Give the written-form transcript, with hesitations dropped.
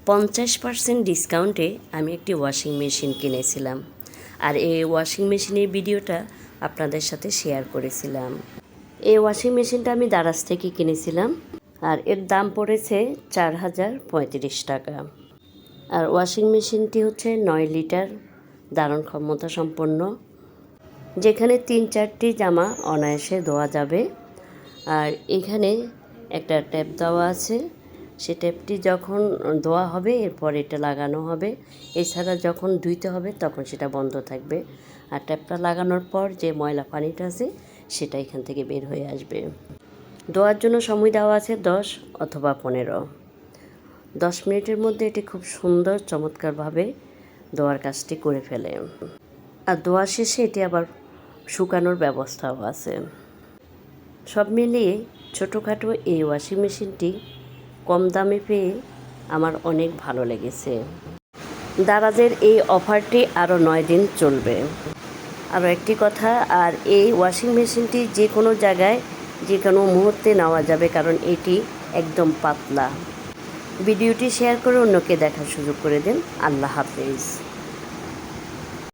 50% ডিসকাউন্টে আমি একটি ওয়াশিং মেশিন কিনেছিলাম, আর এই ওয়াশিং মেশিনের ভিডিওটা আপনাদের সাথে শেয়ার করেছিলাম। এই ওয়াশিং মেশিনটা আমি দারাজ থেকে কিনেছিলাম, আর এর দাম পড়েছে 4035 টাকা। আর ওয়াশিং মেশিনটি হচ্ছে 9 লিটার ধারণ ক্ষমতা সম্পন্ন, যেখানে 3-4টি জামা অনায়াসে ধোয়া যাবে। আর এখানে একটা ট্যাপ দেওয়া আছে, সে ট্যাপটি যখন ধোয়া হবে এরপর এটা লাগানো হবে, এছাড়া যখন ধুইতে হবে তখন সেটা বন্ধ থাকবে। আর ট্যাপটা লাগানোর পর যে ময়লা পানিটা আছে সেটা এখান থেকে বের হয়ে আসবে। ধোয়ার জন্য সময় দেওয়া আছে 10 অথবা 15 মিনিটের মধ্যে এটি খুব সুন্দর চমৎকারভাবে ধোয়ার কাজটি করে ফেলে। আর ধোয়া শেষে এটি আবার শুকানোর ব্যবস্থাও আছে। সব মিলিয়ে ছোটোখাটো এই ওয়াশিং মেশিনটি কম দামে পেয়ে আমার অনেক ভালো লেগেছে। দারাজের এই অফারটি আরও 9 দিন চলবে। আরও একটি কথা, আর এই ওয়াশিং মেশিনটি যে কোনো জায়গায় যে কোনো মুহূর্তে নেওয়া যাবে, কারণ এটি একদম পাতলা। ভিডিওটি শেয়ার করে অন্যকে দেখার সুযোগ করে দিন। আল্লাহ হাফেজ।